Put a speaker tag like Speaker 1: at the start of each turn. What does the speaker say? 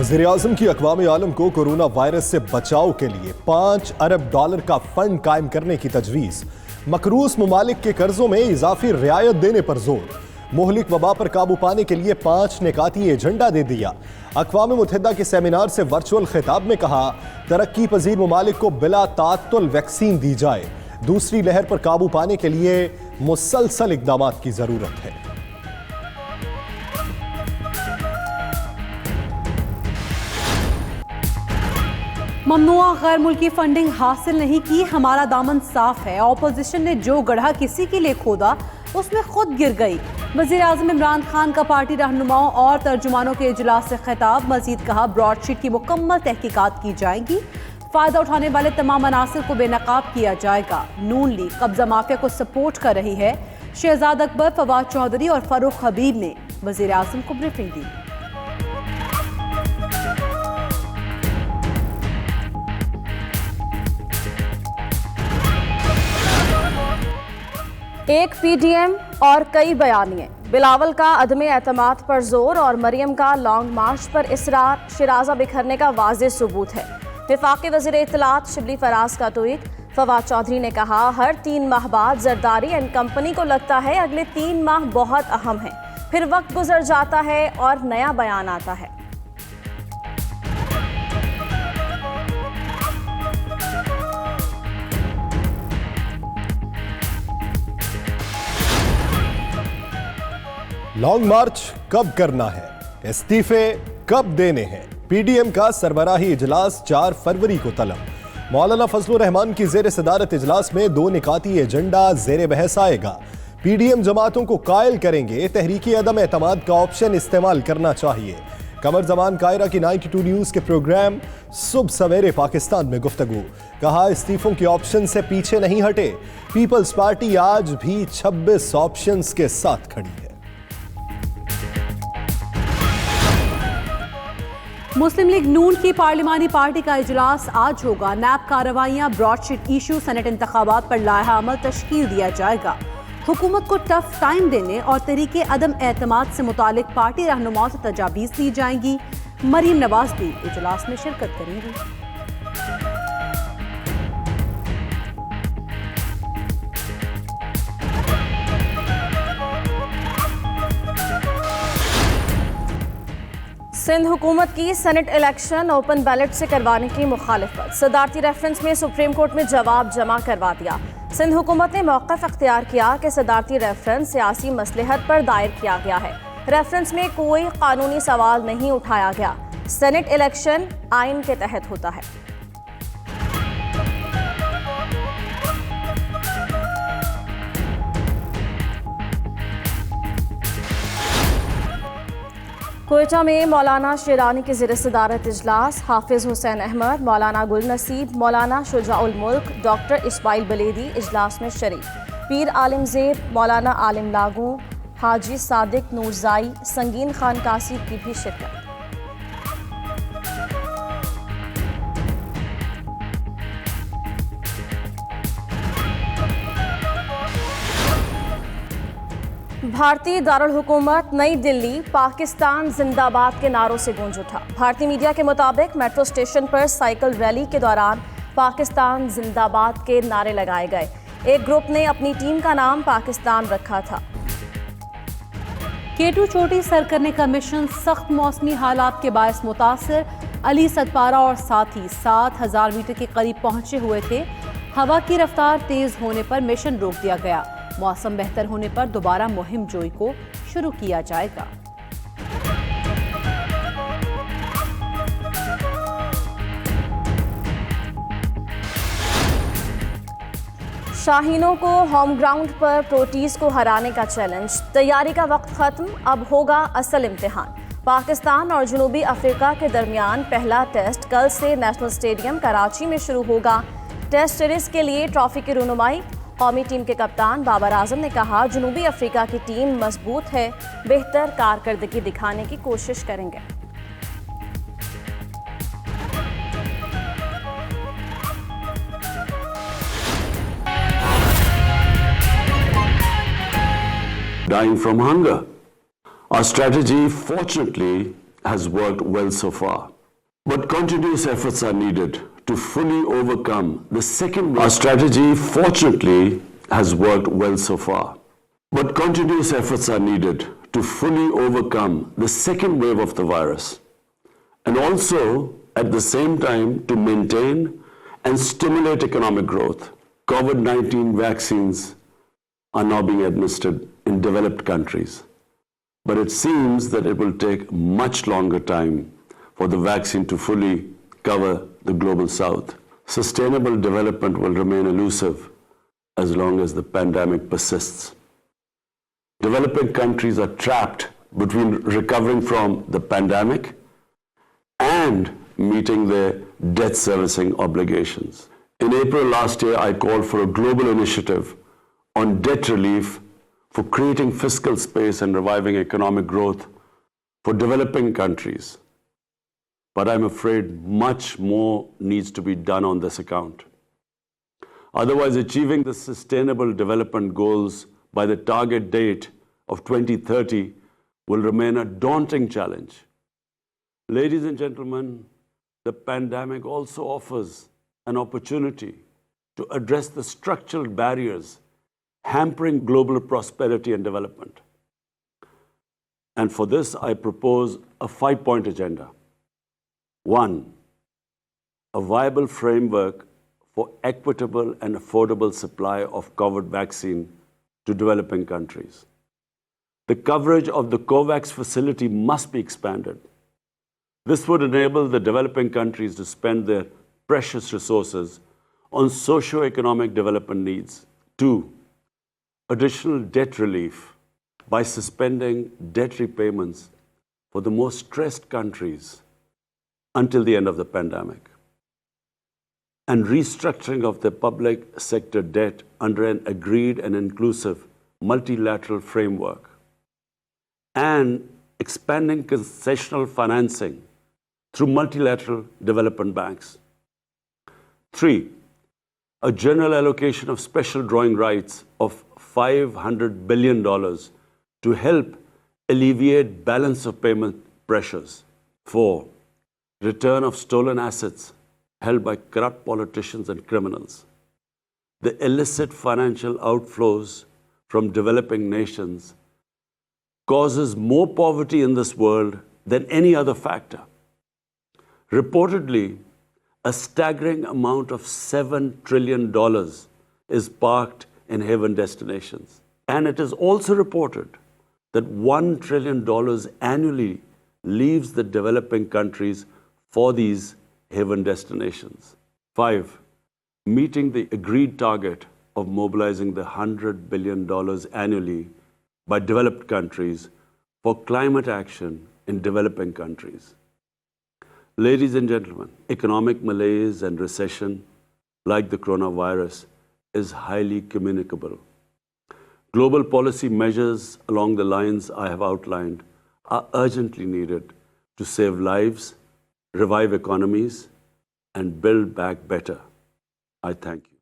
Speaker 1: वज़ीर-ए-आज़म की अक़वाम आलम को कोरोना वायरस से बचाव के लिए $5 अरब का फंड कायम करने की तजवीज़। मकरूज़ ममालिक के कर्जों में इजाफी रियायत देने पर जोर। मुहलिक वबा पर काबू पाने के लिए 5 निकाती एजेंडा दे दिया। अक़वाम मुत्तहिदा के सेमिनार से वर्चुअल खिताब में कहा, तरक्की पजीर ममालिक को बिला तात्तुल वैक्सीन दी जाए। दूसरी लहर पर काबू पाने के लिए मुसलसल इक़दामात की ज़रूरत है।
Speaker 2: ममनुआ गैर मुल्की फंडिंग हासिल नहीं की, हमारा दामन साफ है। ऑपोजिशन ने जो गढ़ा किसी के लिए खोदा उसमें खुद गिर गई। वज़ीर-ए-आज़म इमरान खान का पार्टी रहनुमाओं और तर्जुमानों के इजलास से खिताब। मजीद कहा, ब्रॉडशीट की मुकम्मल तहकीकात की जाएंगी। फ़ायदा उठाने वाले तमाम अनासर को बेनकाब किया जाएगा। नून लीग कब्जा माफिया को सपोर्ट कर रही है। शहजाद अकबर, फवाद चौधरी और फारूक हबीब ने वज़ीर-ए-आज़म को ब्रीफिंग दी।
Speaker 3: एक पीडीएम और कई बयानिए। बिलावल का अदमे एतमाद पर जोर और मरियम का लॉन्ग मार्च पर इसरार शिराजा बिखरने का वाज़ेह सबूत है। वफाकी वज़ीर इत्तलात शिबली फराज का ट्वीट। फवाद चौधरी ने कहा, हर 3 माह बाद जरदारी एंड कंपनी को लगता है अगले 3 माह बहुत अहम है, फिर वक्त गुजर जाता है और नया बयान आता है।
Speaker 1: लॉन्ग मार्च कब करना है, इस्तीफे कब देने हैं। पीडीएम का सरबराही इजलास 4 फरवरी को तलब। मौलाना फजलुर रहमान की जेर सदारत इजलास में 2 निकाती एजेंडा जेर बहस आएगा। पीडीएम जमातों को कायल करेंगे, तहरीकी अदम एतमाद का ऑप्शन इस्तेमाल करना चाहिए। कमर जमान कायरा की 92 न्यूज के प्रोग्राम सुबह सवेरे पाकिस्तान में गुफ्तगू। कहा, इस्तीफों के ऑप्शन से पीछे नहीं हटे। पीपल्स पार्टी आज भी 26 ऑप्शंस के साथ खड़ी है।
Speaker 2: मुस्लिम लीग नून की पार्लिमानी पार्टी का इजलास आज होगा। नैब कार्रवाइयां, ब्रॉडशीट इशू, सेनेट इंतखाबात पर लाहा अमल तश्कील दिया जाएगा। हुकूमत को टफ टाइम देने और तरीके अदम एतमाद से मुतालिक पार्टी रहनुमाओं से तजावीज़ दी जाएंगी। मरीम नवाज भी इजलास में शिरकत करेंगी।
Speaker 3: सिंध हुकूमत की सेनेट इलेक्शन ओपन बैलेट से करवाने की मुखालिफत। सदारती रेफरेंस में सुप्रीम कोर्ट में जवाब जमा करवा दिया। सिंध हुकूमत ने मौक़िफ़ अख्तियार किया कि सदारती रेफरेंस सियासी मसलहत पर दायर किया गया है। रेफरेंस में कोई कानूनी सवाल नहीं उठाया गया। सेनेट इलेक्शन आइन के तहत होता है। कोयटा में मौलाना शेरानी की ज़ेर सदारत इजलास। हाफिज़ हुसैन अहमद, मौलाना गुल नसीब, मौलाना शुजाउल मुल्क, डॉक्टर इस्माइल बलेदी इजलास में शरीक। पीर आलिम ज़ेब, मौलाना आलिम लागू, हाजी सादिक नूरजाई, संगीन खान कासिब की भी शिरकत। भारतीय दारुल हुकूमत नई दिल्ली पाकिस्तान जिंदाबाद के नारों से गूंज उठा। भारतीय मीडिया के मुताबिक मेट्रो स्टेशन पर साइकिल रैली के दौरान पाकिस्तान जिंदाबाद के नारे लगाए गए। एक ग्रुप ने अपनी टीम का नाम पाकिस्तान रखा था।
Speaker 2: केटू चोटी सर करने का मिशन सख्त मौसमी हालात के बायस मुतासर। अली सतपारा और साथी 7000 मीटर के करीब पहुंचे हुए थे। हवा की रफ्तार तेज होने पर मिशन रोक दिया गया। मौसम बेहतर होने पर दोबारा मुहिम जोई को शुरू किया जाएगा।
Speaker 3: शाहीनों को होम ग्राउंड पर प्रोटीज को हराने का चैलेंज। तैयारी का वक्त खत्म, अब होगा असल इम्तिहान। पाकिस्तान और जनूबी अफ्रीका के दरमियान पहला टेस्ट कल से नेशनल स्टेडियम कराची में शुरू होगा। टेस्ट सीरीज के लिए ट्रॉफी की रुनुमाई। कौमी टीम के कप्तान बाबर आजम ने कहा, जनूबी अफ्रीका की टीम मजबूत है, बेहतर कारकर्दगी दिखाने की कोशिश करेंगे।
Speaker 4: Dying from hunger. Our strategy, fortunately, has worked well so far. But continuous efforts are needed to fully overcome the second wave. Our strategy, fortunately, has worked well so far. But continuous efforts are needed to fully overcome the second wave of the virus, and also at the same time to maintain and stimulate economic growth. COVID-19 vaccines are now being administered in developed countries, but it seems that it will take much longer time for the vaccine to fully cover the global south. Sustainable development will remain elusive as long as the pandemic persists. Developing countries are trapped between recovering from the pandemic and meeting their debt servicing obligations. In April last year, I called for a global initiative on debt relief for creating fiscal space and reviving economic growth for developing countries. But I'm afraid much more needs to be done on this account. Otherwise, achieving the sustainable development goals by the target date of 2030 will remain a daunting challenge. Ladies and gentlemen, the pandemic also offers an opportunity to address the structural barriers hampering global prosperity and development. And for this, I propose a 5-point agenda. 1, a viable framework for equitable and affordable supply of COVID vaccine to developing countries. The coverage of the COVAX facility must be expanded. This would enable the developing countries to spend their precious resources on socio-economic development needs. 2, additional debt relief by suspending debt repayments for the most stressed countries until the end of the pandemic, and restructuring of the public sector debt under an agreed and inclusive multilateral framework, and expanding concessional financing through multilateral development banks. 3, a general allocation of special drawing rights of $500 billion to help alleviate balance of payment pressures. 4, return of stolen assets held by corrupt politicians and criminals. The illicit financial outflows from developing nations causes more poverty in this world than any other factor. Reportedly, a staggering amount of $7 trillion is parked in haven destinations. And it is also reported that $1 trillion annually leaves the developing countries for these haven destinations. 5, meeting the agreed target of mobilizing the $100 billion annually by developed countries for climate action in developing countries. Ladies and gentlemen, economic malaise and recession, like the coronavirus, is highly communicable. Global policy measures along the lines I have outlined are urgently needed to save lives, revive economies, and build back better. I thank you.